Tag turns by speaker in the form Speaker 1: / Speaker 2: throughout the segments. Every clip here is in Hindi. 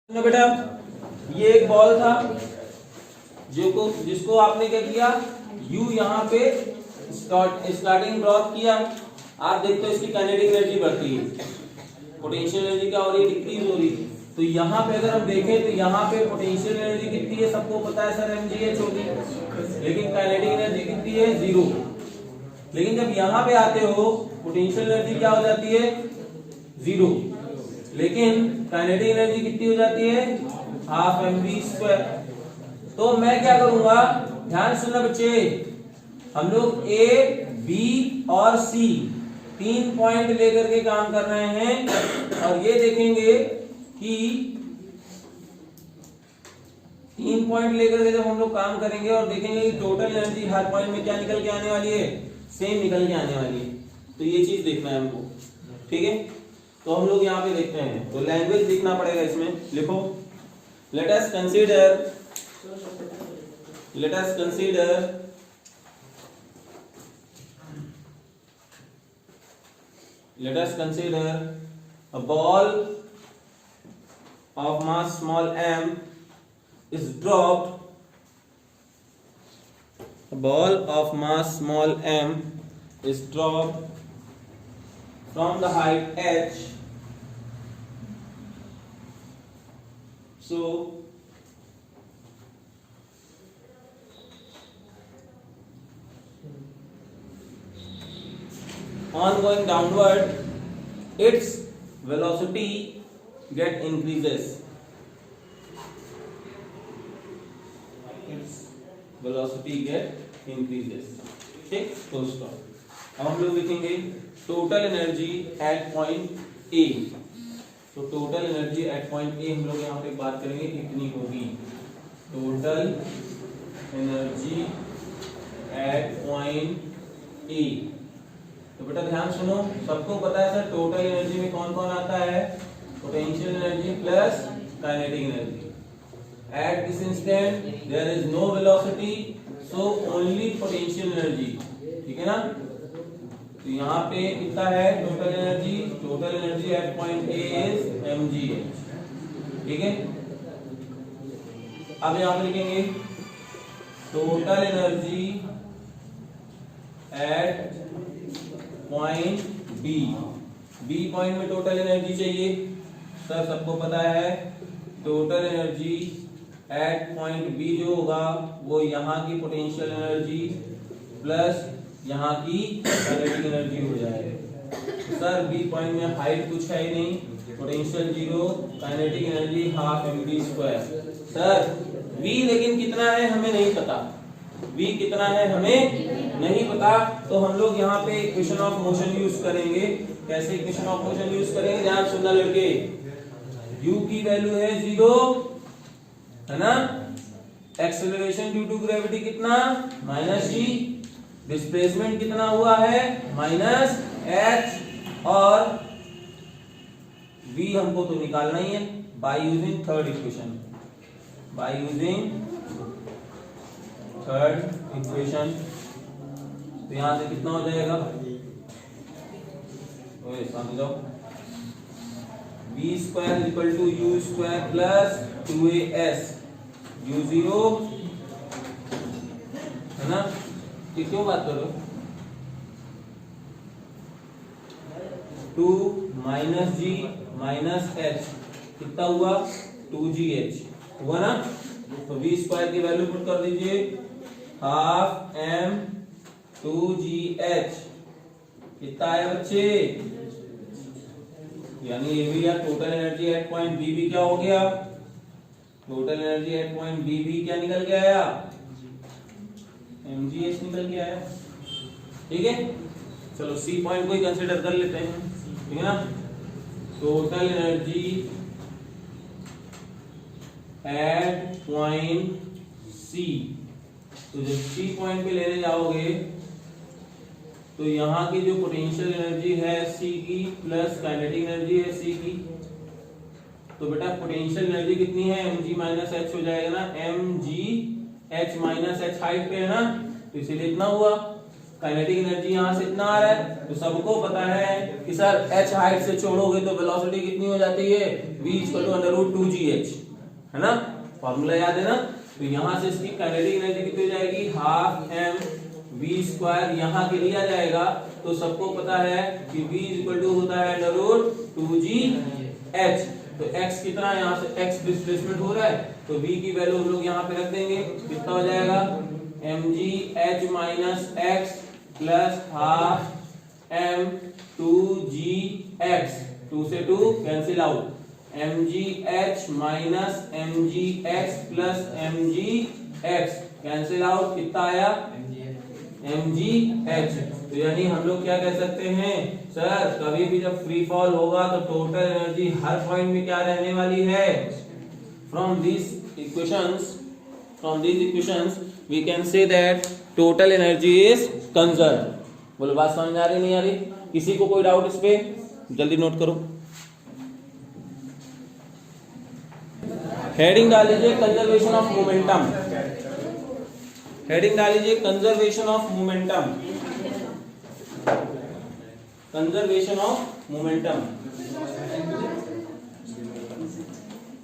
Speaker 1: ना बेटा, ये एक बॉल था जिसको आपने क्या किया, यू यहाँ पे स्टार्टिंग ड्रॉप किया। आप देखते हो इसकी काइनेटिक एनर्जी बढ़ती है, पोटेंशियल एनर्जी क्या हो रही है, डिक्रीज हो रही है। तो यहाँ पे अगर हम देखें तो यहाँ पे पोटेंशियल एनर्जी कितनी है, सबको पता है सर mgh होगी, लेकिन काइनेटिक एनर्जी कितनी है, 0। लेकिन जब यहाँ पे आते हो पोटेंशियल एनर्जी क्या हो जाती है, 0, लेकिन काइनेटिक एनर्जी कितनी हो जाती है, हाफ mv²। तो मैं क्या करूंगा, ध्यान सुनना बच्चे, हम लोग ए बी और सी 3 पॉइंट लेकर के काम कर रहे हैं और ये देखेंगे कि 3 पॉइंट लेकर के जब हम लोग काम करेंगे और देखेंगे कि टोटल एनर्जी हर पॉइंट में क्या निकल के आने वाली है, सेम निकल के आने वाली है। तो ये चीज देखना है हमको, ठीक है। तो हम लोग यहाँ पे देखते हैं, तो लैंग्वेज लिखना पड़ेगा इसमें, लिखो let us consider a ball of mass small m is dropped, a ball of mass small m is dropped from the height h. So on going downward, its velocity get increases. Its velocity get increases. ठीक, full stop. अब हम लोग लिखेंगे total energy at point A. तो total energy at point A हम लोग यहाँ पे बात करेंगे कितनी होगी, total energy at point A. तो बेटा ध्यान सुनो, सबको पता है सर टोटल एनर्जी में कौन कौन आता है, potential energy plus kinetic energy. At this instant there is no velocity, so only potential energy, ठीक है ना। तो यहाँ पे कितना है total energy at point A is mgh, ठीक है। अब यहाँ पे लिखेंगे total energy at point B point में टोटल एनर्जी चाहिए सर, सबको पता है total energy at point B जो होगा वो यहाँ की पोटेंशियल एनर्जी प्लस यहाँ की काइनेटिक एनर्जी हो जाएगी। सर बी पॉइंट में हाइट कुछ है ही नहीं, potential 0, kinetic energy half mv²। Sir v लेकिन कितना है हमें नहीं पता, v कितना है हमें नहीं पता, तो हम लोग यहाँ पे इक्वेशन ऑफ मोशन यूज करेंगे। कैसे इक्वेशन ऑफ मोशन यूज करेंगे, ध्यान सुनना लड़के, u की वैल्यू है 0, है ना। एक्सेलरेशन ड्यू टू ग्रेविटी कितना, -g, डिस्प्लेसमेंट कितना हुआ है, -h, और v हमको तो निकालना ही है बाय यूजिंग थर्ड इक्वेशन, तो यहां से कितना हो जाएगा, ओए समझ जाओ, v² = u² plus 2as u0, है ना। ये क्यों बात कर रहे हो, 2 - g - h कितना हुआ, 2gh हुआ ना। तो v² की वैल्यू पुट कर दीजिए, हाफ m 2gh कितना है बच्चे, यानी ये भी यार total energy at point B भी क्या हो गया, total energy at point B भी क्या निकल के आया, mgh निकल के आया, ठीक है। चलो सी पॉइंट को ही कंसीडर कर लेते हैं, ठीक है ना। Total energy at point C, तो जब सी पॉइंट पे लेने जाओगे तो यहाँ की जो पोटेंशियल एनर्जी है सी की प्लस काइनेटिक एनर्जी है सी की, तो बेटा पोटेंशियल एनर्जी कितनी है, mg - h हो जाएगा ना, mgh - h हाइट पे है ना, तो इसीलिए इतना हुआ। काइनेटिक एनर्जी यहाँ से इतना आ रहा है, तो सबको पता है कि सर h हाइट से छोड़ोगे तो वेलोसिटी कितनी हो जाती है, v = √2gh, है ना, फॉर्मूला याद है ना। तो यहाँ से इसकी काइनेटिक एनर्जी कितनी हो जाएगी, 12mv², यहाँ के लिया जाएगा तो सबको पता है कि v होता है √2gh। तो x कितना, यहाँ से x डिस्प्लेसमेंट हो रहा है, तो v की वैल्यू हम लोग यहाँ पे रख देंगे, कितना हो जाएगा mgh minus x plus 12m2gx, 2 से 2 cancel out, mgh minus mgx plus mgx cancel out, कितना आया mgh। तो यानी हम लोग क्या कह सकते हैं सर, कभी भी जब फ्री फॉल होगा तो टोटल एनर्जी हर पॉइंट में क्या रहने वाली है, from these equations we can say that total energy is conserved। बोलो बात समझ में आ रही नहीं आ रही, किसी को कोई डाउट इस पे, जल्दी नोट करो। हेडिंग डाल लीजिए कंजर्वेशन ऑफ मोमेंटम, हेडिंग डाल लीजिए conservation of momentum, conservation of momentum,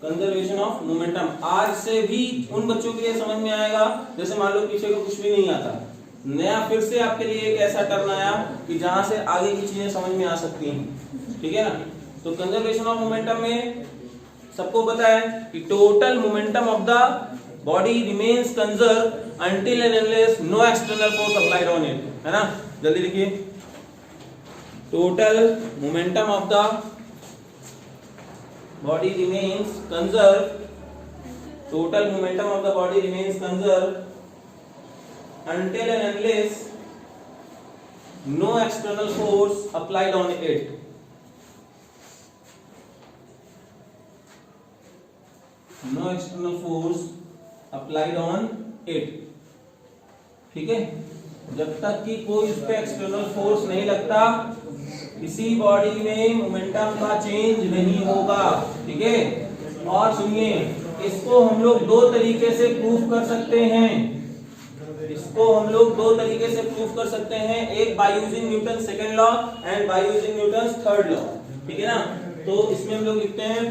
Speaker 1: conservation of momentum. आज से भी उन बच्चों के लिए समझ में आएगा जैसे मान लो पीछे को कुछ भी नहीं आता, नया फिर से आपके लिए एक ऐसा टर्म आया कि जहां से आगे की चीजें समझ में आ सकती हैं, ठीक है ना। तो कंजर्वेशन ऑफ मोमेंटम में सबको पता है कि total momentum of the body remains conserve until and unless no external force applied on it, है ना। जल्दी लिखिए, total momentum of the body remains conserved, total momentum of the body remains conserved until and unless no external force applied on it, no external force applied on it, ठीक है। जब तक कि कोई उस पे एक्सटर्नल फोर्स नहीं लगता किसी बॉडी में मोमेंटम का चेंज नहीं होगा, ठीक है। और सुनिए, इसको हम लोग दो तरीके से प्रूफ कर सकते हैं, इसको हम लोग दो तरीके से प्रूफ कर सकते हैं, एक by using Newton second law and by using Newton third law, ठीक है ना। तो इसमें हम लोग लिखते हैं,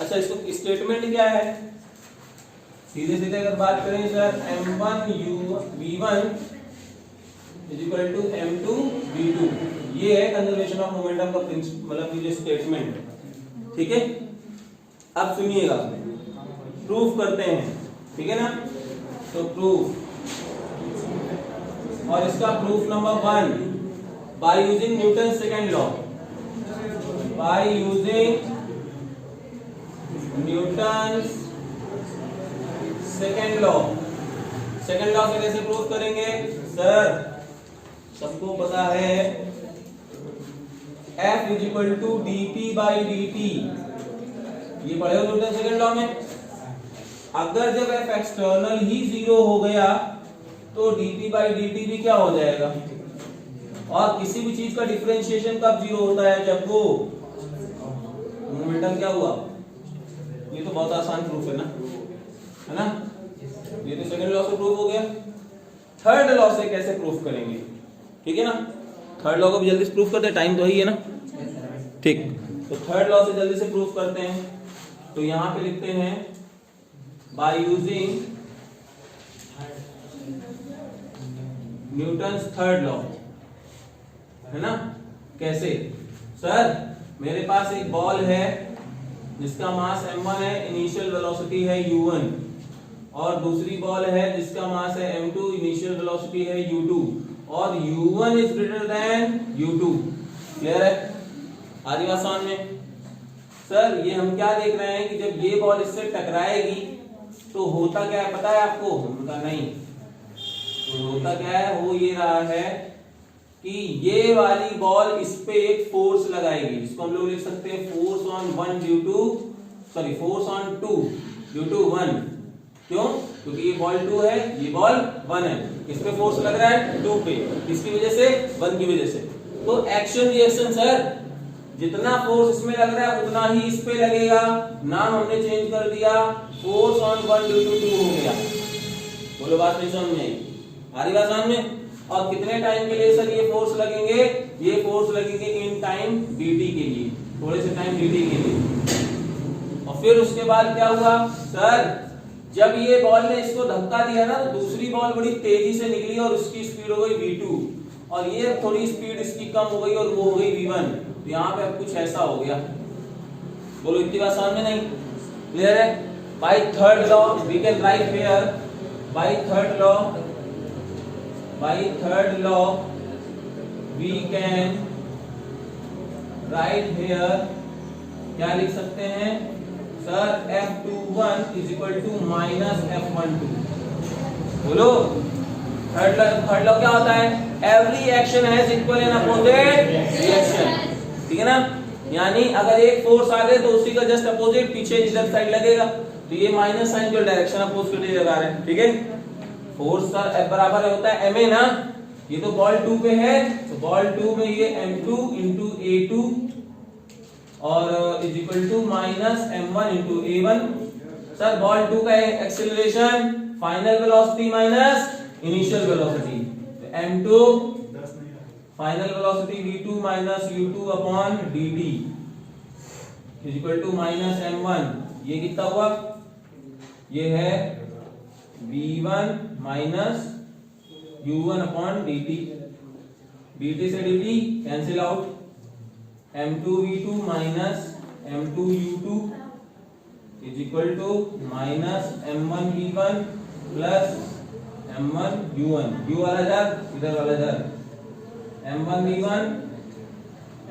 Speaker 1: अच्छा इसको स्टेटमेंट क्या है, सीधे सीधे अगर बात करें सर, m1v1 = m2v2, ये है कंजर्वेशन ऑफ मोमेंटम का प्रिंसिपल, मतलब ये स्टेटमेंट, ठीक है। अब सुनिएगा, प्रूफ करते हैं, ठीक है ना। तो प्रूफ, और इसका proof number 1 by using Newton second law, by using Newton second law. Second law से कैसे प्रूफ करेंगे सर, सबको पता है F = dp/dt, ये पढ़े हो न्यूटन सेकंड लॉ में। अगर जब F एक्सटर्नल ही 0 हो गया तो dp/dt भी क्या हो जाएगा, और किसी भी चीज का डिफरेंशिएशन कब 0 होता है, जब वो मोमेंटम क्या हुआ। ये तो बहुत आसान प्रूफ है ना, ये तो सेकंड लॉ से प्रूफ हो गया। थर्ड लॉ से कैसे प्रूफ करेंगे, ठीक है ना। थर्ड लॉ को भी जल्दी से प्रूफ करते हैं, टाइम तो ही है ना, ठीक। तो थर्ड लॉ से जल्दी से प्रूफ करते हैं। तो यहां पे लिखते हैं by using Newton's third law, है ना। कैसे सर, मेरे पास एक बॉल है जिसका मास m1 है, इनिशियल वेलोसिटी है u1, और दूसरी बॉल है जिसका मास है m2, इनिशियल वेलोसिटी है u2, और u1 is greater than u2। Clear है, आधी बात समझ में। सर ये हम क्या देख रहे हैं कि जब ये बॉल इससे टकराएगी तो होता क्या है पता है आपको, उनका नहीं, तो होता क्या है, हो ये रहा है कि ये वाली बॉल इस पे एक फोर्स लगाएगी, इसको हम लोग लिख सकते हैं फोर्स ऑन 2 ड्यू टू 1। क्यों, क्योंकि ये बॉल 2 है, ये बॉल 1 है, किस पे फोर्स लग रहा है 2 पे, किसकी वजह से, 1 की वजह से। तो एक्शन रिएक्शन सर, जितना फोर्स इसमें लग रहा है उतना ही इस पे लगेगा, नाम हमने चेंज कर दिया, फोर्स ऑन 1 ड्यू टू 2 हो गया। बोलो बात नहीं समझ में आई, आ रही बात समझ में। और कितने टाइम के लिए सर ये फोर्स लगेंगे? ये फोर्स लगेंगे इन टाइम dt के लिए, थोड़े से टाइम dt के लिए। और फिर उसके बाद क्या हुआ सर, जब ये बॉल ने इसको धक्का दिया ना तो दूसरी बॉल बड़ी तेजी से निकली और उसकी स्पीड हो गई v2 और ये थोड़ी स्पीड इसकी कम हो गई और वो हो गई v1। तो यहाँ पे अब कुछ ऐसा हो गया, बोलो इतनी बात समझ में नहीं? क्लियर है? By third law we can write here, by third law we can write here, क्या लिख सकते हैं sir? F21 is equal to minus F12। बोलो थर्ड लॉ क्या होता है? Every action has equal and opposite reaction, ठीक है ना? यानी अगर एक फोर्स आ गए तो उसी का जस्ट अपोजिट पीछे इधर साइड लगेगा। तो ये माइनस साइन जो डायरेक्शन अपोज करके लगा रहे हैं, ठीक है? फोर्स सर F बराबर होता है ma ना, ये तो बॉल 2 पे है तो बॉल 2 में ये m2 into a2 और is equal to minus m1 into a1। Sir ball 2 का acceleration final velocity minus initial velocity, m2 final velocity v2 minus u2 upon dt is equal to minus m1। ये कितना हुआ? ये है v1 minus u1 upon dt, dt से dt cancel out, m2 v2 minus m2 u2 is equal to minus m1 v1 plus m1 u1, u वाला जार इधर वाला jar, m1 v1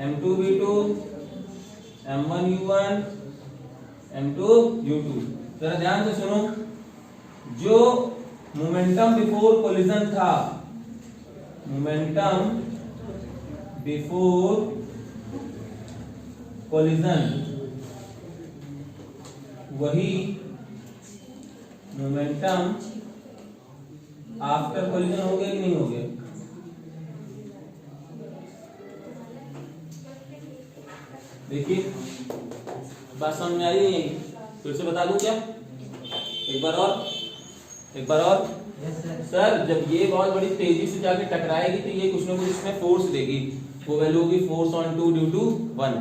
Speaker 1: m2 v2 m1 u1 m2 u2। जरा ध्यान से सुनो, जो मोमेंटम बिफोर कोलिजन था, मोमेंटम बिफोर कोलिजन, वही मोमेंटम आफ्टर कोलिजन हो गया कि नहीं हो गया? देखिए बात समझ में आ रही है? फिर से बता दूं क्या? एक बार और सर जब ये बॉल बड़ी तेजी से जाके टकराएगी तो ये कुछ ना कुछ इसमें फोर्स देगी, वो वैल्यू होगी फोर्स ऑन 2 ड्यू टू 1।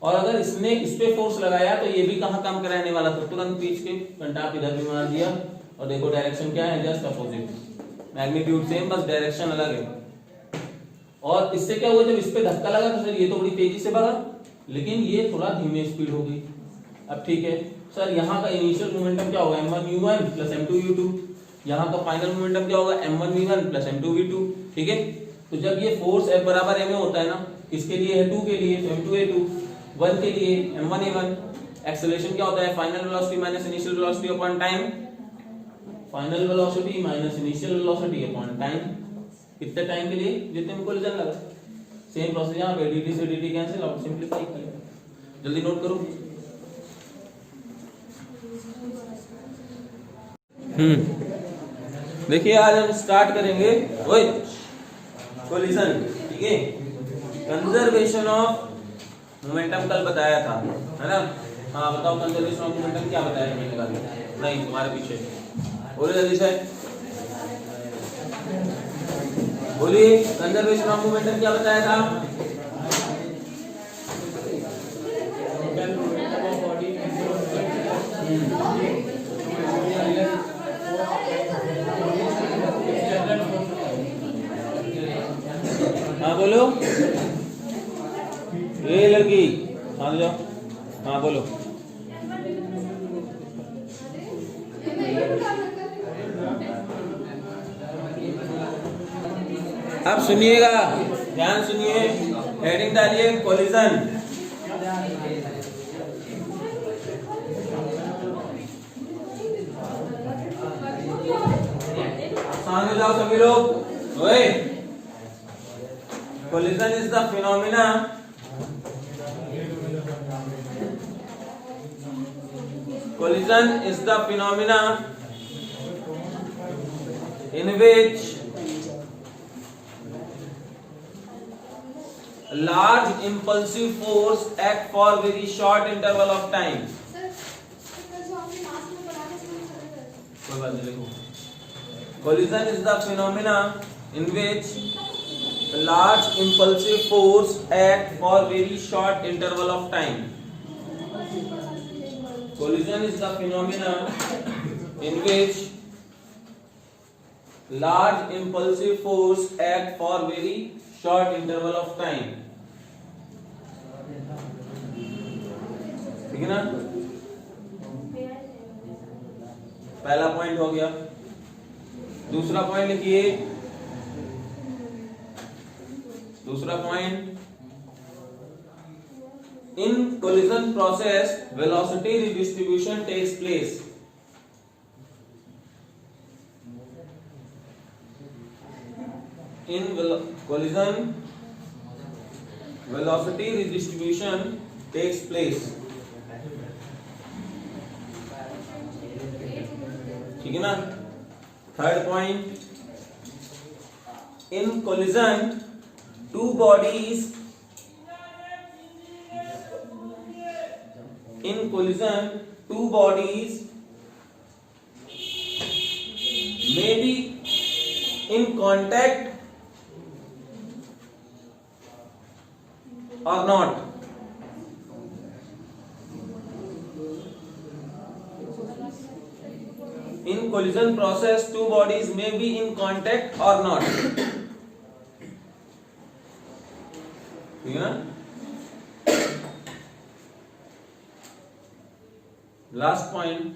Speaker 1: और अगर इसने इस पे फोर्स लगाया तो ये भी कहां काम कराने वाला था, तुरंत पीछ के कंटाप इधर भी मार दिया और देखो डायरेक्शन क्या है? जस्ट अपोजिट, मैग्नीट्यूड सेम बस डायरेक्शन अलग है। और इससे क्या हुआ, जब इस पे धक्का लगा तो सर ये तो बड़ी तेजी से भागा लेकिन ये थोड़ा धीमे स्पीड हो गई। अब ठीक है सर, यहाँ का इनिशियल मोमेंटम क्या होगा? m1 u1 plus m2 u2। यहाँ का फाइनल मोमेंटम क्या होगा? m1 v1 plus m2 v2, ठीक है? तो जब ये फोर्स F बराबर ma होता है ना, किसके लिए है? 2 के लिए, तो m2 a2, 1 के लिए m1 a1। एक्सेलरेशन क्या होता है? Final velocity minus initial velocity upon time, final velocity minus initial velocity upon time. कितने टाइम के लिए? जितने में कोलिजन लगा। सेम प्रोसेस यहाँ पे dt से dt कैंसिल आउट, सिंपलीफाई किया। जल्दी नोट करो। देखिए आज हम स्टार्ट करेंगे ओए कोलिजन, ठीक है? कंजर्वेशन ऑफ मोमेंटम कल बताया था, है ना? हाँ बताओ कंजर्वेशन ऑफ मोमेंटम क्या बताया मैंने? कल नहीं, तुम्हारे पीछे बोले जल्दी से बोलिए, कंजर्वेशन ऑफ मोमेंटम क्या बताया था? हाँ बोलो, ये लड़की हाँ जाओ, हाँ बोलो। अब सुनिएगा, ध्यान सुनिए, हेडिंग डालिए कोलिजन। सामने जाओ सभी लोग। ओए, collision is the phenomena in which large impulsive force act for very short interval of time। कोई बात नहीं, देखो collision is the phenomena in which a large impulsive force act for very short interval of time. Collision is the phenomena in which large impulsive force act for very short interval of time. ठीक है ना? पहला पॉइंट हो गया। दूसरा पॉइंट लिखिए। दूसरा point, in collision process velocity redistribution takes place. In collision velocity redistribution takes place. ठीक है ना? Third point, in collision two bodies may be in contact or not. In collision process two bodies may be in contact or not. ठीक है ना? Last point,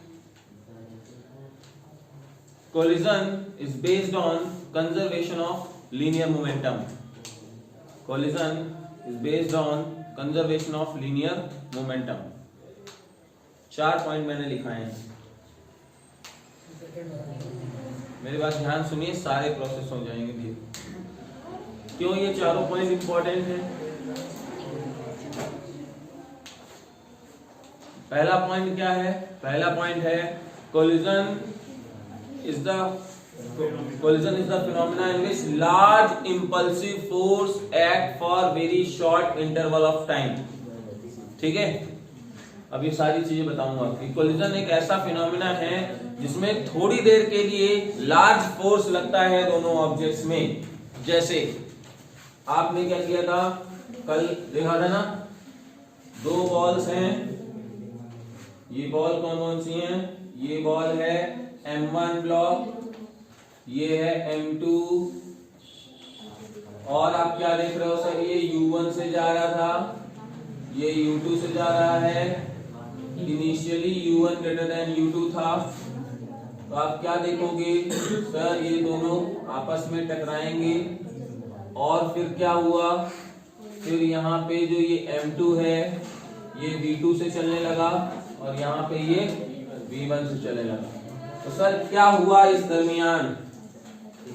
Speaker 1: collision is based on conservation of linear momentum. Collision is based on conservation of linear momentum. 4 point मैंने लिखाए हैं, मेरी बात ध्यान सुनिए, सारे प्रोसेस हो जाएंगे धीरे। क्यों ये चारों पॉइंट इंपॉर्टेंट है? पहला पॉइंट क्या है? पहला पॉइंट है collision is the phenomena in which large impulsive force act for very short interval of time. ठीक है? अब ये सारी चीजें बताऊंगा कि collision एक ऐसा फिनोमिना है जिसमें थोड़ी देर के लिए लार्ज फोर्स लगता है दोनों ऑब्जेक्ट्स में। जैसे आपने क्या किया था, कल देखा था ना, दो बॉल्स हैं, ये बॉल कौन कौन सी हैं? ये बॉल है M1 ब्लॉक, ये है M2, और आप क्या देख रहे हो सर, ये U1 से जा रहा था, ये U2 से जा रहा है। Initially U1 greater than U2 था, तो आप क्या देखोगे सर, ये दोनों आपस में टकराएंगे, और फिर क्या हुआ, फिर यहाँ पे जो ये M2 है ये V2 से चलने लगा, और यहाँ पे ये V1 से चलने लगा। तो सर क्या हुआ इस दरमियान,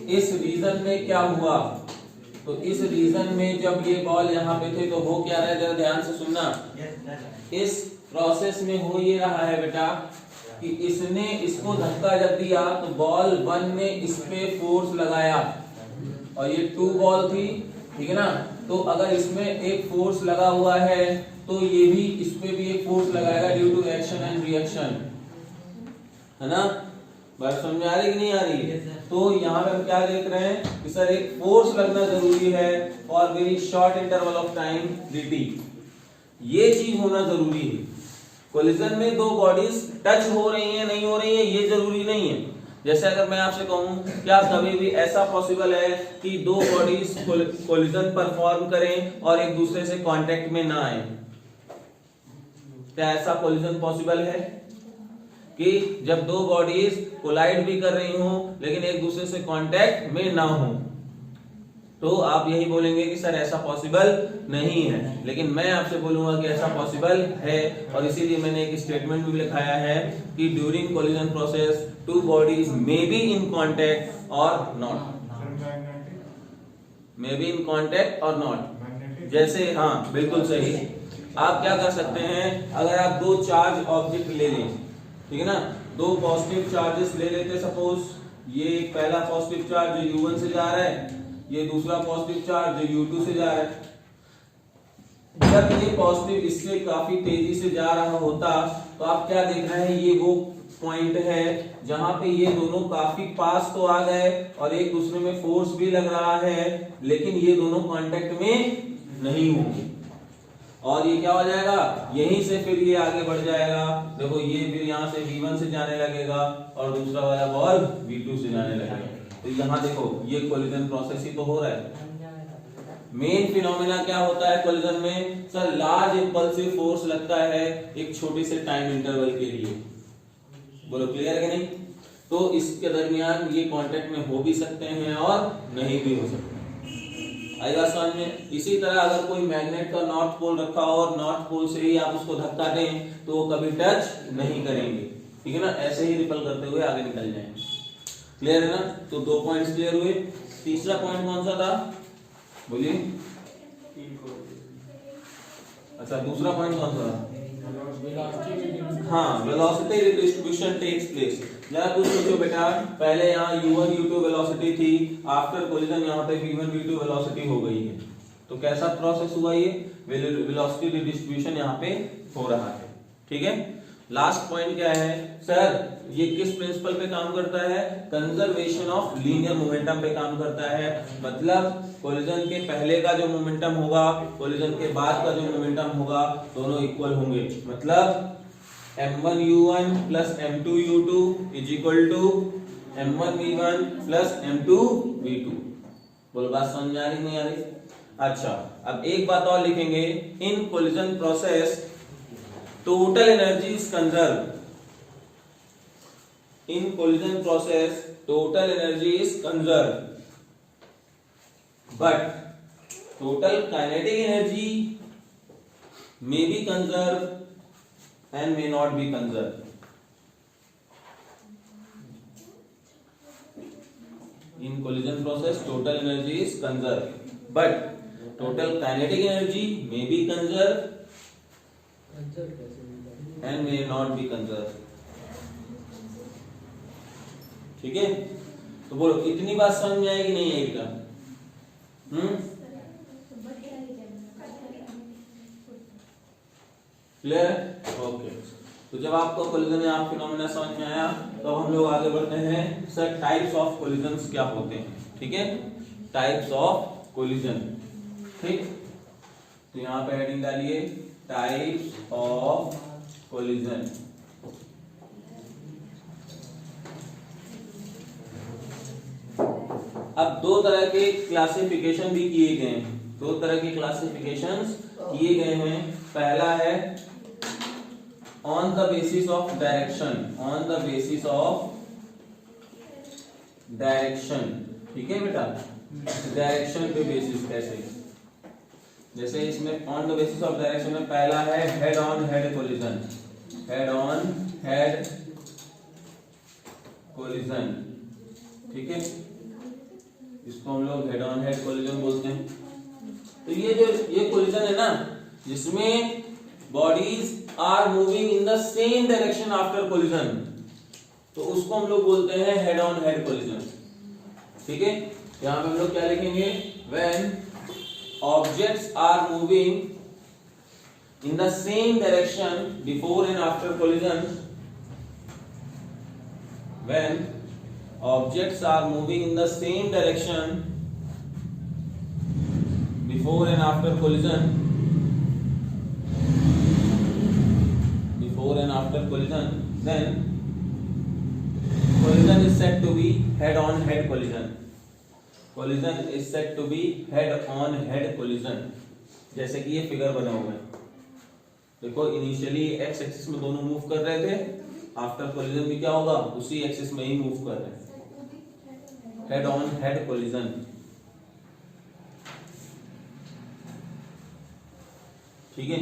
Speaker 1: इस रीजन में क्या हुआ? तो इस रीजन में जब ये बॉल यहाँ पे थे तो हो क्या रहा है, जरा ध्यान से सुनना। इस प्रोसेस में हो ये रहा है बेटा कि इसने इसको धक्का जब दिया तो बॉल 1 ने इस पे फोर्स लगाया, और ये 2 बॉल थी, ठीक है ना? तो अगर इसमें एक फोर्स लगा हुआ है तो ये भी इस पे भी एक फोर्स लगाएगा due to action and reaction, है ना? बात समझ आ रही कि नहीं आ रही? तो यहाँ पे हम क्या देख रहे हैं कि सर एक फोर्स लगना जरूरी है for very short interval of time dt, ये चीज होना जरूरी है। कोलिजन में दो बॉडीज टच हो रही हैं नहीं हो रही है ये जरूरी नहीं है। जैसे अगर मैं आपसे कहूं क्या कभी भी ऐसा पॉसिबल है कि दो बॉडीज कोलिजन परफॉर्म करें और एक दूसरे से कांटेक्ट में ना आए? क्या ऐसा कोलिजन पॉसिबल है कि जब दो बॉडीज कोलाइड भी कर रही हों लेकिन एक दूसरे से कांटेक्ट में ना हो? तो आप यही बोलेंगे कि सर ऐसा पॉसिबल नहीं है, लेकिन मैं आपसे बोलूंगा कि ऐसा पॉसिबल है, और इसीलिए मैंने एक स्टेटमेंट भी लिखाया है कि during collision process two bodies may be in contact और not, may be in contact और नॉट। जैसे हाँ बिल्कुल सही, आप क्या कर सकते हैं, अगर आप दो चार्ज ऑब्जेक्ट ले लें, ठीक है ना, दो पॉजिटिव चार्जेस ले लेते, सपोज ये पहला पॉजिटिव चार्ज जो U1 से जा रहा है, ये दूसरा पॉजिटिव चार्ज जो U2 से जा रहा है। जब ये पॉजिटिव इससे काफी तेजी से जा रहा होता तो आप क्या देख रहे हैं, ये वो पॉइंट है जहां पे ये दोनों काफी पास तो आ गए और एक दूसरे में फोर्स भी लग रहा है, लेकिन ये दोनों कांटेक्ट में नहीं होंगे। और ये क्या हो जाएगा, यहीं से फिर ये आगे बढ़ जाएगा। देखो ये फिर यहाँ से V1 से जाने लगेगा और दूसरा वाला बॉल V2 से जाने लगेगा। तो यहाँ देखो ये कोलिजन प्रोसेस ही तो हो रहा है। मेन फिनोमेना क्या होता है कोलिजन में? सर लार्ज इंपल्सिव फोर्स लगता है एक छोटे से टाइम इंटरवल के लिए। बोलो क्लियर है कि नहीं? तो इसके दरमियान ये कांटेक्ट में हो भी सकते हैं और नहीं भी हो सकते। आएगा समझ में? इसी तरह अगर कोई मैग्नेट का नॉर्थ पोल रखा हो और नॉर्थ पोल से ही आप उसको धक्का दें तो वो कभी टच नहीं करेंगे, ठीक है ना? ऐसे ही रिपल करते हुए आगे निकल जाएंगे। क्लियर है ना? तो 2 पॉइंट्स क्लियर हुए। तीसरा पॉइंट कौन सा था, बोलिए? अच्छा दूसरा पॉइंट कौन सा था? हाँ, वेलोसिटी डिस्ट्रीब्यूशन टेक्स प्लेस। जरा कुछ सोचो बेटा, पहले यहाँ u1 u2 वेलोसिटी थी, आफ्टर कोलिजन यहाँ पे v1 v2 वेलोसिटी हो गई है। तो कैसा प्रोसेस हुआ ये? वेलोसिटी डिस्ट्रीब्यूशन यहाँ पे हो रहा है, ठीक है? लास्ट पॉइंट क्या है सर? ये किस प्रिंसिपल पे काम करता है? कंजर्वेशन ऑफ लीनियर मोमेंटम पे काम करता है। मतलब कोलिजन के पहले का जो मोमेंटम होगा, कोलिजन के बाद का जो मोमेंटम होगा, दोनों इक्वल होंगे। मतलब m1u1 plus m2u2 is equal to m1v1 plus m2v2। बोलो बात समझ आ रही नहीं आ रही? अच्छा अब एक बात और लिखेंगे, in collision process total energy is conserved. In collision process, total energy is conserved, but total kinetic energy may be conserved and may not be conserved. In collision process, total energy is conserved, but total kinetic energy may be conserved and may not be conserved। ठीक है? तो बोलो इतनी बात समझ में आएगी नहीं आएगी? क्लियर? ओके। तो जब आपको कोलिजन या फिनोमेना समझ में आया तो हम लोग आगे बढ़ते हैं। सर टाइप्स ऑफ कोलिजन्स क्या होते हैं? ठीक है, टाइप्स ऑफ कोलिजन। ठीक, तो यहाँ पे हेडिंग डालिए टाइप्स ऑफ कोलिजन। अब दो तरह के क्लासिफिकेशन भी किए गए हैं, दो तरह के क्लासिफिकेशंस किए गए हैं। पहला है on the basis of direction, on the basis of direction. ठीक है बेटा, डायरेक्शन पे बेसिस कैसे? जैसे इसमें on the basis of direction में पहला है head on head collision, head on head collision. ठीक है, इसको हम लोग हेड ऑन हेड कोलिजन बोलते हैं। तो ये कोलिजन है ना, जिसमें bodies are moving in the same direction after collision, तो उसको हम लोग बोलते हैं हेड ऑन हेड कोलिजन। ठीक है, यहां पे हम लोग क्या लिखेंगे? When objects are moving in the same direction before and after collision, when objects are moving in the same direction before and after collision, before and after collision, then collision is said to be head on head collision। Collision is said to be head on head collision। जैसे कि ये फिगर बना हुआ है, देखो इनिशियली एक्स एक्सिस में दोनों मूव कर रहे थे, आफ्टर कोलिजन भी क्या होगा? उसी एक्सिस में ही मूव कर रहे हैं, हेड ऑन हेड कोलिजन। ठीक है,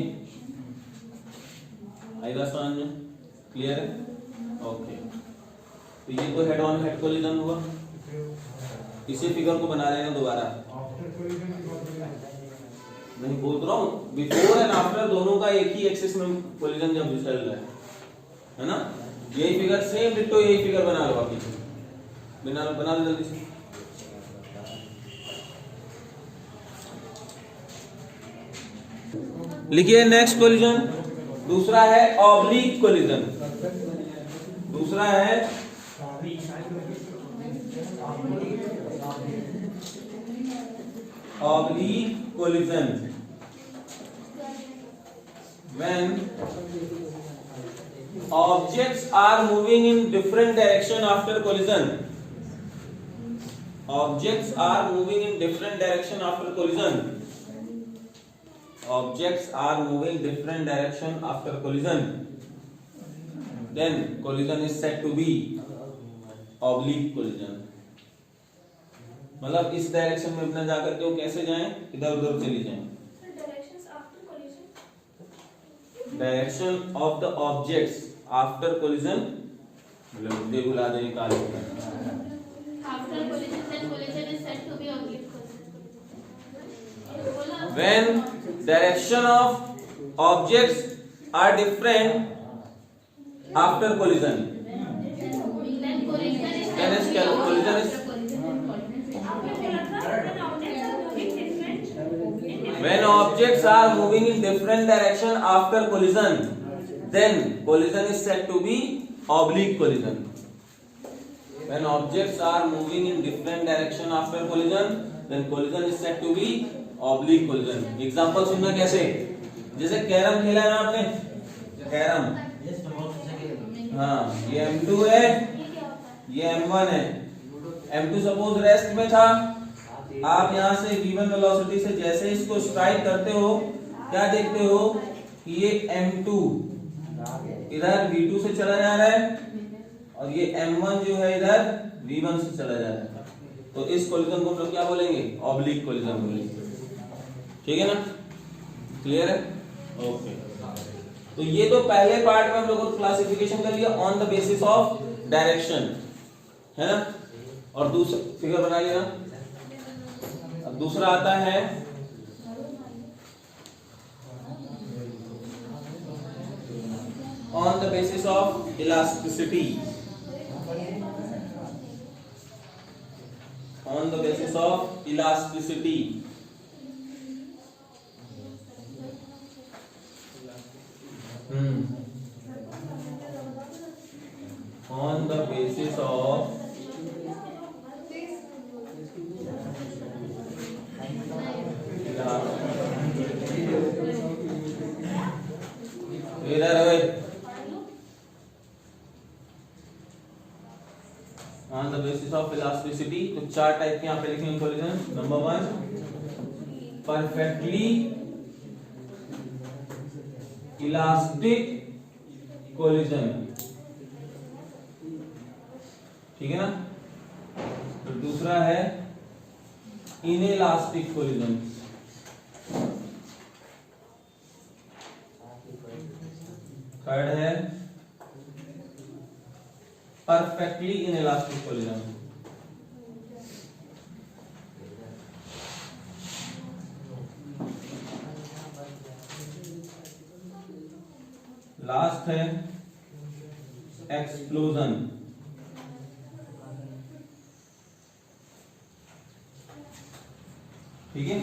Speaker 1: आएगा समझ में? क्लियर है? ओके, तो ये तो हेड ऑन हेड कोलिजन हुआ। इसी फिगर को बना लेना दोबारा, नहीं बोल रहा हूँ, बिफोर एंड आफ्टर दोनों का एक ही एक्सिस में कोलिजन जब चल रहा है ना, यही फिगर सेम डिट्टो यही फिगर बना लो। आप बना लो जल्दी से। लिखिए नेक्स्ट कोलिजन। दूसरा है ऑब्लिक कोलिजन। दूसरा दूसरा है oblique collision, when objects are moving in different direction after collision. Objects are moving in different direction after collision. Objects are moving different direction after collision. Then collision is said to be oblique collision. मतलब इस डायरेक्शन में अपना जाकर के वो कैसे जाएं, इधर उधर चली जाएं. Direction of the objects after collision, मतलब मुद्दे भुला दें काल after collision, then collision is said to be oblique collision. When direction of objects are different after collision, then collision is when objects are moving in different direction after collision, then collision is said to be oblique collision. When objects are moving in different direction after collision, then collision is said to be oblique collision. Example सुनना कैसे, जैसे कैरम खेला है ना आपने, कैरम, हाँ ये M2 है, ये M1 है. M2 सपोज रेस्ट में था, आप यहाँ से v1 वेलोसिटी से जैसे इसको स्ट्राइक करते हो, क्या देखते हो कि ये m2 इधर v2 से चला जा रहा है और ये m1 जो है इधर v1 से चला जा रहा है. तो इस कोलिजन को हम लोग क्या बोलेंगे, ऑब्लिक कोलिजन बोलेंगे. ठीक है ना, क्लियर है? ओके. तो ये तो पहले पार्ट में हम लोगों को क्लासिफिकेशन कर लिया on the basis of direction, है ना. और दूसरा फिगर बना लिया. अब दूसरा आता है on the basis of elasticity. On the basis of elasticity, on the basis of on the basis of elasticity. तो चार टाइप के यहाँ पे लिखेंगे collision. Number 1, perfectly elastic collision. ठीक है ना. तो दूसरा है इनइलास्टिक कोलिजन. थर्ड है परफेक्टली इनइलास्टिक कोलिजन. लास्ट है एक्सप्लोजन. ठीक है.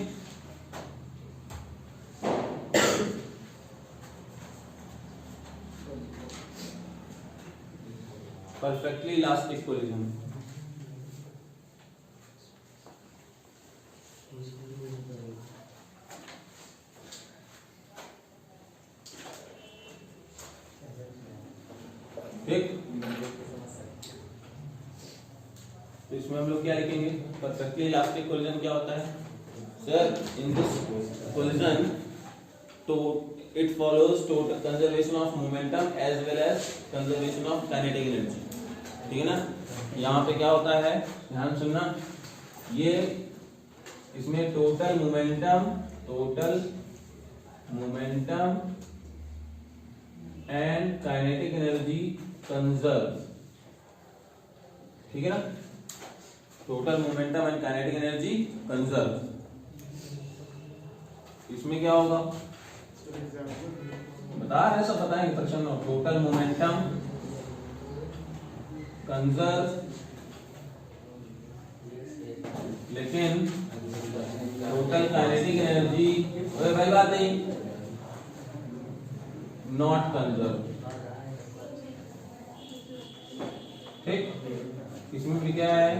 Speaker 1: Perfectly elastic collision. ठीक. तो इसमें हम लोग क्या लिखेंगे, परफेक्टली इलास्टिक कोलिजन क्या होता है. सर इन दिस कोलिजन तो it follows total conservation of momentum as well as conservation of kinetic energy. ठीक है ना. यहाँ पे क्या होता है, ध्यान सुनना, ये इसमें total momentum and kinetic energy conserve. ठीक है ना. Total momentum and kinetic energy conserve. इसमें क्या होगा बता रहे, सब बताएंगे सेक्शन में. टोटल मोमेंटम कंजर्व, लेकिन टोटल काइनेटिक एनर्जी भाई बात नहीं, नॉट कंजर्व. ठीक, इसमें भी क्या है,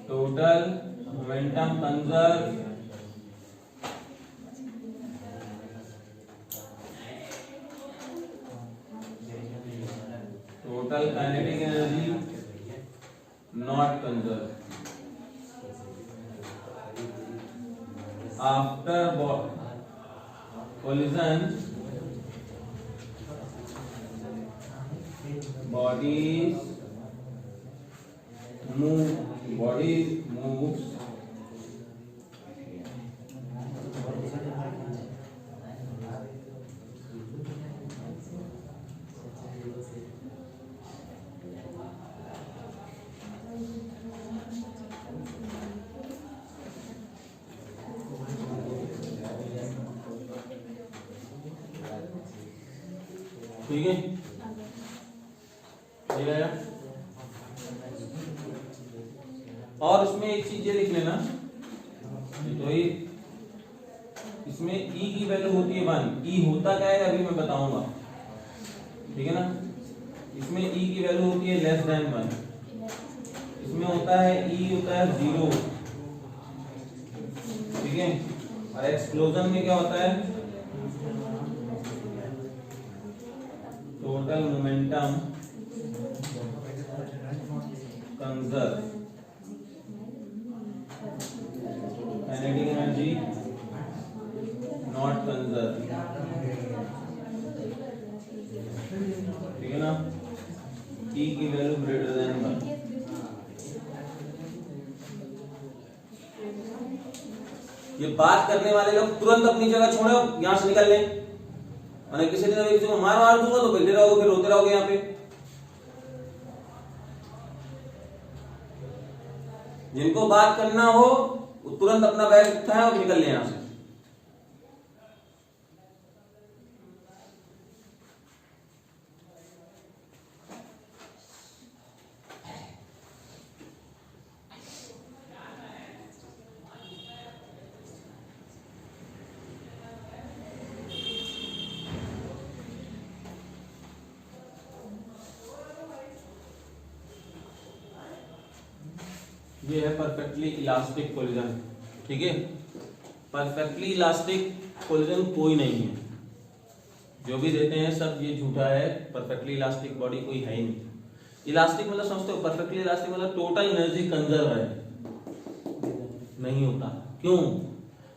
Speaker 1: total momentum conserve, total kinetic energy not conserve after collision, bodies moves ठीक है, ठीक है। और उसमें एक चीज ये लिख लेना, तो ये इसमें E की वैल्यू होती है 1। E होता क्या है अभी मैं बताऊंगा, ठीक है ना। इसमें E की वैल्यू होती है लेस देन 1, इसमें होता है E होता है 0, ठीक है। और एक्सप्लोजन में क्या होता है, total momentum conserve, kinetic energy not conserve, ठीक है ना। E की वैल्यू ग्रेटर देन 1। ये बात करने वाले लोग तुरंत अपनी जगह छोड़ो, यहां से निकल लें, और किसी दिन किसी को मार दूंगा तो बैठे रहोगे, फिर रोते रहोगे यहाँ पे। जिनको बात करना हो वो तुरंत अपना बैग उठाएं और निकल लें यहाँ से। ये है परफेक्टली इलास्टिक कोलिजन, ठीक है। परफेक्टली इलास्टिक कोलिजन कोई नहीं है, जो भी देते हैं सब ये झूठा है। परफेक्टली इलास्टिक बॉडी कोई है ही नहीं। इलास्टिक मतलब समझते हो, परफेक्टली इलास्टिक मतलब टोटल एनर्जी कंजर्व है, नहीं होता। क्यों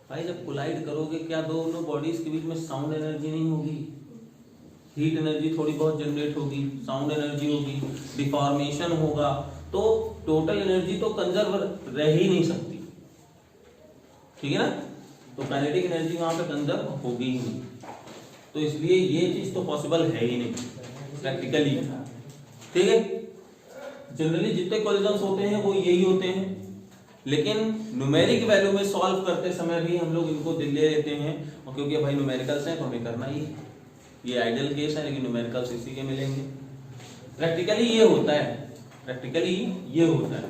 Speaker 1: भाई, जब कोलाइड करोगे क्या दोनों बॉडीज के बीच में साउंड एनर्जी नहीं होगी, हीट एनर्जी थोड़ी बहुत जनरेट होगी, साउंड एनर्जी होगी, डिफॉर्मेशन होगा, तो टोटल एनर्जी तो कंजर्व रह ही नहीं सकती, ठीक है ना। तो काइनेटिक एनर्जी वहां पे कंजर्व होगी ही नहीं, तो इसलिए ये चीज तो पॉसिबल है ही नहीं प्रैक्टिकली, ठीक है। जनरली जितने कोलिजन्स होते हैं वो यही होते हैं, लेकिन न्यूमेरिक वैल्यू में सॉल्व करते समय भी हम लोग इनको ले लेते हैं, और क्योंकि भाई न्यूमेरिकल्स हैं तो हमें करना ही, ये आइडियल केस है लेकिन न्यूमेरिकल्स इसी के मिलेंगे। प्रैक्टिकली ये होता है, प्रैक्टिकली ये होता है,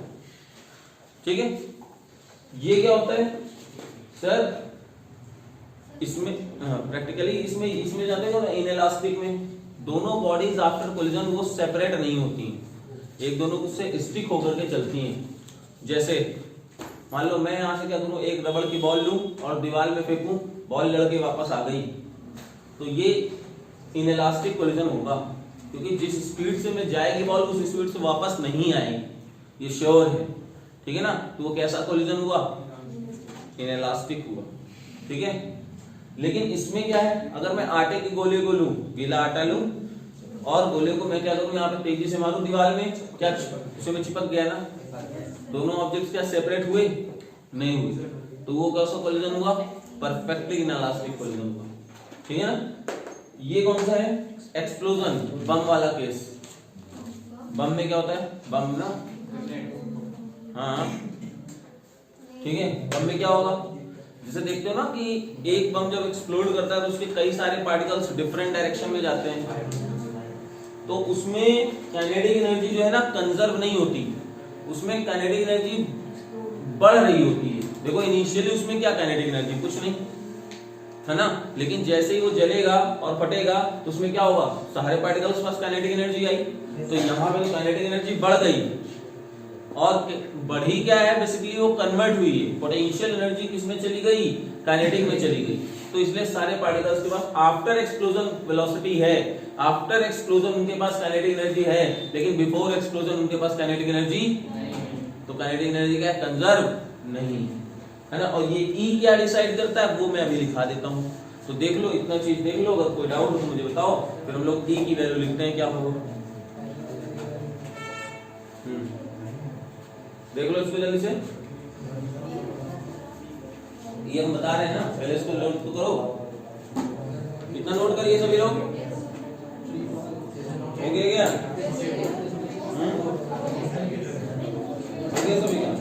Speaker 1: ठीक है। ये क्या होता है सर, इसमें प्रैक्टिकली इसमें जाते हैं इनइलास्टिक में दोनों बॉडीज आफ्टर कोलिजन वो सेपरेट नहीं होती, एक दोनों से स्टिक होकर के चलती हैं। जैसे मान लो मैं यहां से क्या करूं, एक रबड़ की बॉल लूं और दीवार में फेंकूं, बॉल लड़के वापस आ गई, तो ये इनइलास्टिक कोलिजन होगा, क्योंकि जिस स्पीड से में जाएगी बॉल उस स्पीड से वापस नहीं आएगी, ये श्योर है, ठीक है ना। तो वो कैसा कोलिजन हुआ, इनइलास्टिक हुआ, ठीक है। लेकिन इसमें क्या है, अगर मैं आटे के गोले को लूं, गीला आटा लूं और गोले को मैं क्या करूं, यहाँ पे तेजी से मारूं दीवार में, क्या उसमें चिपक गया ना, दोनों ऑब्जेक्ट्स क्या सेपरेट हुए, नहीं हुए, तो वो कैसा कोलिजन हुआ, परफेक्टली इनइलास्टिक कोलिजन हुआ, ठीक है ना। ये कौन सा है, एक्सप्लोजन, बम वाला केस। बम में क्या होता है, बम ना, हाँ ठीक है, बम में क्या होगा, जैसे देखते हो ना कि एक बम जब एक्सप्लोड करता है तो उसके कई सारे पार्टिकल्स डिफरेंट डायरेक्शन में जाते हैं, तो उसमें काइनेटिक एनर्जी जो है ना कंजर्व नहीं होती, उसमें काइनेटिक एनर्जी बढ़ रही होती है। देखो इनिशियली उसमें क्या काइनेटिक एनर्जी कुछ नहीं, है ना। लेकिन जैसे ही वो जलेगा और फटेगा तो उसमें क्या होगा, सारे पार्टिकल्स पास काइनेटिक एनर्जी आई, तो यहाँ पे काइनेटिक एनर्जी बढ़ गई, और बढ़ी क्या है, बेसिकली वो कन्वर्ट हुई है, पोटेंशियल एनर्जी किसमें चली गई, काइनेटिक में चली गई। तो इसलिए सारे पार्टिकल्स के पास आफ्टर एक्सप्लोजन वेलोसिटी है, आफ्टर एक्सप्लोजन उनके पास काइनेटिक एनर्जी है, लेकिन बिफोर एक्सप्लोजन उनके पास काइनेटिक एनर्जी नहीं। तो काइनेटिक एनर्जी क्या है, कंजर्व नहीं, है ना। और ये ई क्या डिसाइड करता है वो मैं अभी लिखा देता हूँ, तो देख लो, इतना चीज देख लो, अगर कोई डाउट हो तो मुझे बताओ, फिर हम लोग ई की वैल्यू लिखते हैं क्या होगा। देख लो इसको जल्दी से, ये हम बता रहे हैं ना, पहले इसको नोट तो करो, कितना नोट करिए सभी लोग, हो गया क्या, हो गया सभी का।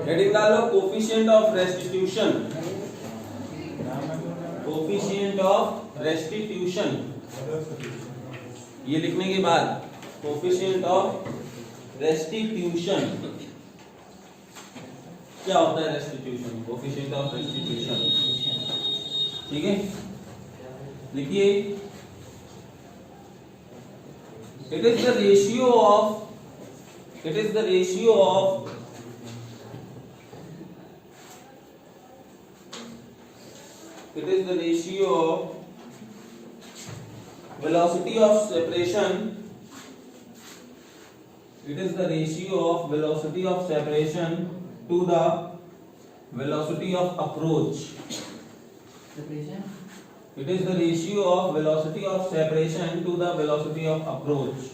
Speaker 1: हेडिंग डालो coefficient of restitution, coefficient of restitution, ये लिखने के बाद कोफिशिएंट ऑफ रेस्टिट्यूशन, क्या होता है रेस्टिट्यूशन, कोफिशिएंट ऑफ रेस्टिट्यूशन, ठीक है, लिखिए, it is the ratio of, it is the ratio of it is the ratio of velocity of separation, it is the ratio of velocity of separation to the velocity of approach, it is the ratio of velocity of separation to the velocity of approach,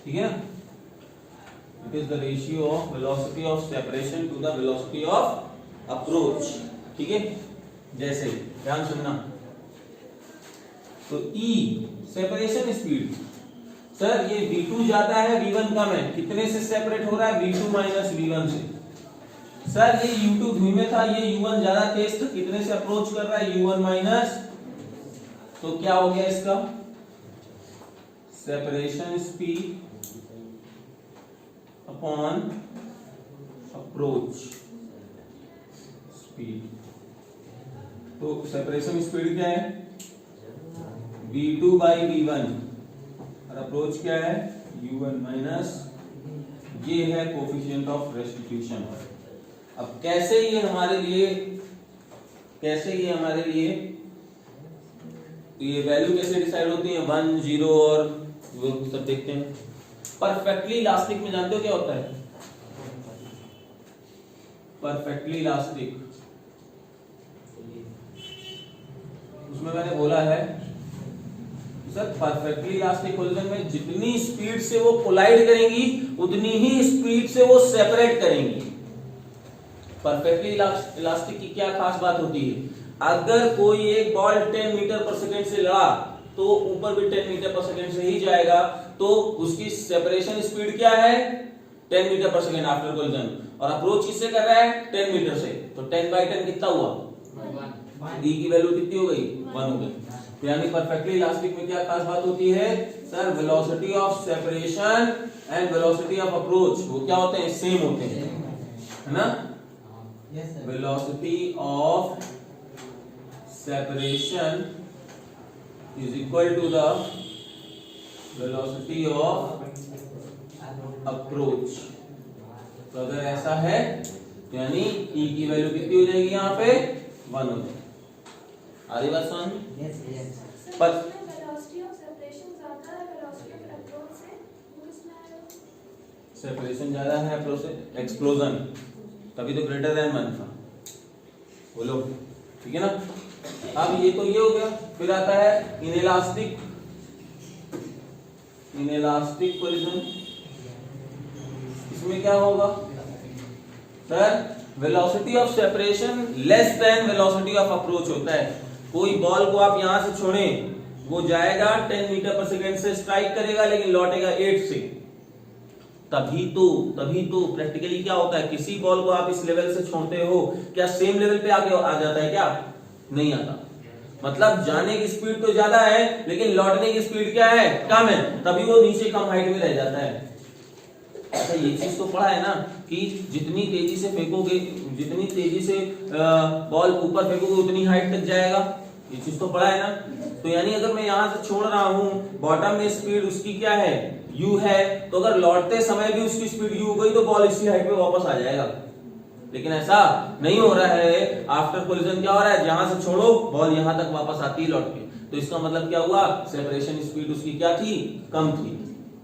Speaker 1: ठीक है, it is the ratio of velocity of separation to the velocity of approach, ठीक है। जैसे ध्यान सुनना, तो E सेपरेशन स्पीड, सर ये V2 जाता है, V1 कम है, कितने से सेपरेट हो रहा है, V2 माइनस V1 से। सर ये U2 धीमे था, ये U1 ज्यादा तेज था, कितने से अप्रोच कर रहा है, U1 माइनस, तो क्या हो गया इसका, separation speed upon approach speed. तो सेपरेशन स्पीड क्या है, V2 बाई V1, और अप्रोच क्या है, U1 माइनस, ये है कोफिशिएंट ऑफ रेस्टिट्यूशन। अब कैसे ये हमारे लिए, कैसे ये हमारे लिए, ये वैल्यू कैसे डिसाइड होती है, 1 0 और वो सब देखते हैं। परफेक्टली इलास्टिक में जानते हो क्या होता है, परफेक्टली इलास्टिक, उसमें मैंने बोला है सर परफेक्टली इलास्टिक कोलिजन में जितनी स्पीड से वो कोलाइड करेंगी उतनी ही स्पीड से वो सेपरेट करेंगी। परफेक्टली इलास्टिक की क्या खास बात होती है, अगर कोई एक बॉल 10 मीटर पर सेकंड से लड़ा तो ऊपर भी 10 मीटर पर सेकंड से ही जाएगा, तो उसकी सेपरेशन स्पीड क्या है, 10 मीटर पर सेकंड आफ्टर कोलिजन, और अप्रोच किससे कर रहा है, 10 मीटर से, तो 10/10 कितना हुआ, डी की वैल्यू कितनी हो गई, 1 हो गई। यानी परफेक्टली इलास्टिक में क्या खास बात होती है, sir velocity of separation and velocity of approach वो क्या होते हैं, सेम होते हैं, है ना। Velocity of separation is equal to the velocity of approach. तो अगर ऐसा है यानी ई की वैल्यू कितनी हो जाएगी, यहाँ पे 1 हो जाएगी। आगे बात समझ में, सेपरेशन ज्यादा है अप्रोच से, एक्सप्लोजन, तभी तो ग्रेटर देन 1 था, बोलो ठीक है ना। अब ये तो ये हो गया, फिर आता है इनइलास्टिक, इनइलास्टिक कोलिजन, इसमें क्या होगा sir, velocity of separation less than velocity of approach होता है। कोई बॉल को आप यहां से छोड़ें, वो जाएगा 10 मीटर पर सेकंड से स्ट्राइक करेगा, लेकिन लौटेगा 8 से। तभी तो प्रैक्टिकली क्या होता है, किसी बॉल को आप इस लेवल से छोड़ते हो, क्या सेम लेवल पे आगे आ जाता है क्या, नहीं आता। मतलब जाने की स्पीड तो ज्यादा है लेकिन लौटने की स्पीड क्या है, कम है, तभी वो नीचे कम हाइट में रह जाता है। अच्छा ये चीज तो पढ़ा है ना कि जितनी तेजी से फेंकोगे, जितनी तेजी से बॉल ऊपर फेंकोगे उतनी हाइट तक जाएगा, ये चीज तो पढ़ा है ना। तो यानी अगर मैं यहां से छोड़ रहा हूं, बॉटम में स्पीड उसकी क्या है, u है, तो अगर लौटते समय भी उसकी स्पीड u हो गई तो बॉल इसी हाइट पे वापस आ जाएगा। लेकिन ऐसा नहीं हो रहा है, आफ्टर कोलिजन क्या हो रहा है, जहां से छोड़ो बॉल यहां तक वापस आती है लौट के। तो इसका मतलब क्या हुआ, सेपरेशन स्पीड उसकी क्या थी, कम थी,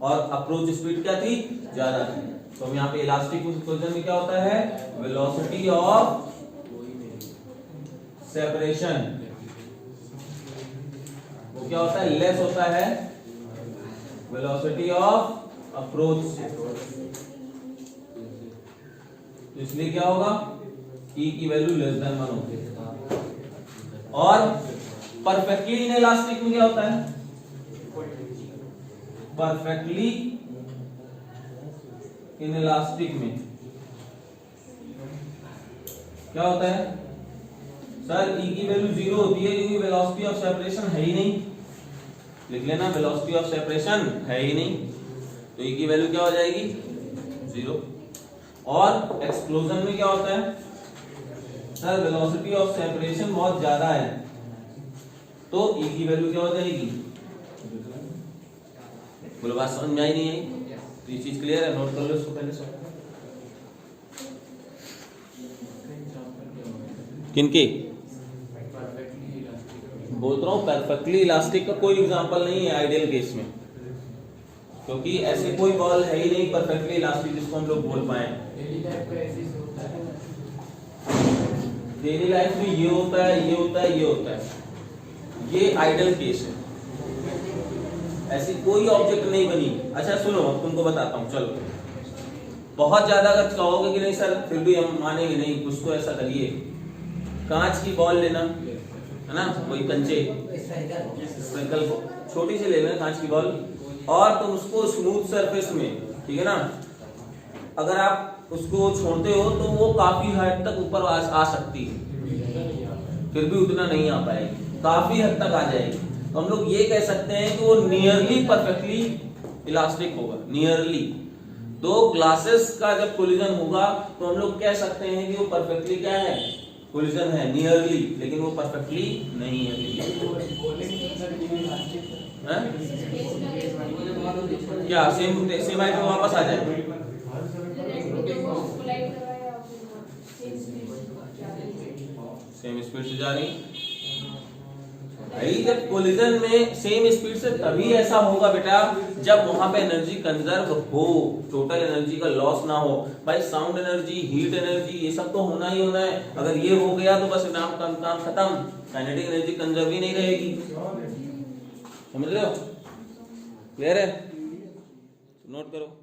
Speaker 1: और अप्रोच स्पीड क्या थी, ज्यादा थी। तो हम यहाँ पे इलास्टिक कोलिजन में क्या होता है, वेलोसिटी ऑफ सेपरेशन वो क्या होता है, लेस होता है वेलोसिटी ऑफ अप्रोच से। तो इसलिए क्या होगा, E की वैल्यू लेस देन 1 होगी। और परफेक्टली इनइलास्टिक में क्या होता है, परफेक्टली इनइलास्टिक में क्या होता है सर, E की वैल्यू 0 होती है क्योंकि वेलोसिटी ऑफ सेपरेशन है ही नहीं। लिख लेना, वेलोसिटी ऑफ सेपरेशन है ही नहीं, तो E की वैल्यू क्या हो जाएगी, 0। और एक्सप्लोजन में क्या होता है सर, वेलोसिटी ऑफ सेपरेशन बहुत ज्यादा है, तो E की वैल्यू क्या हो जाएगी, बोलो बात समझ में आई नहीं आई, तो ये चीज क्लियर है, नोट कर लो इसको पहले से। किनकी बोल रहा हूं, परफेक्टली इलास्टिक का कोई एग्जांपल नहीं है आइडियल केस में, क्योंकि ऐसी कोई बॉल है ही नहीं परफेक्टली इलास्टिक जिसको हम लोग बोल पाए। डेली लाइफ में ये होता है, ये होता है, ये होता है, ये आइडियल केस है, ऐसी कोई ऑब्जेक्ट नहीं बनी। अच्छा सुनो तुमको बताता हूँ, चलो बहुत ज्यादा अगर कहोगे कि नहीं सर फिर भी हम मानेंगे नहीं, कुछ तो ऐसा करिए, कांच की बॉल लेना है ना, कोई कंचे सर्कल छोटी सी ले लेना कांच की बॉल, और तुम उसको स्मूथ सरफेस में, ठीक है ना, अगर आप उसको छोड़ते हो तो वो काफी हद तक ऊपर आ सकती है, फिर भी उतना नहीं आ पाएगी, काफी हद तक आ जाएगी। तो हम लोग ये कह सकते हैं कि वो नियरली परफेक्टली इलास्टिक होगा, नियरली। तो ग्लासेस का जब कोलिजन होगा तो हम लोग कह सकते हैं कि वो परफेक्टली क्या है, कोलिजन है, नियरली, लेकिन वो परफेक्टली नहीं है। क्या सेम हाइट में वापस आ जाए, सेम स्पीड से जा रही भाई, जब कोलिजन में सेम स्पीड से तभी ऐसा होगा बेटा जब वहां पे एनर्जी कंजर्व हो, टोटल एनर्जी का लॉस ना हो। भाई साउंड एनर्जी, हीट एनर्जी, ये सब तो होना ही होना है, अगर ये हो गया तो बस काम खत्म, काइनेटिक एनर्जी कंजर्व ही नहीं रहेगी। समझ रहे हो, क्लियर है, नोट करो।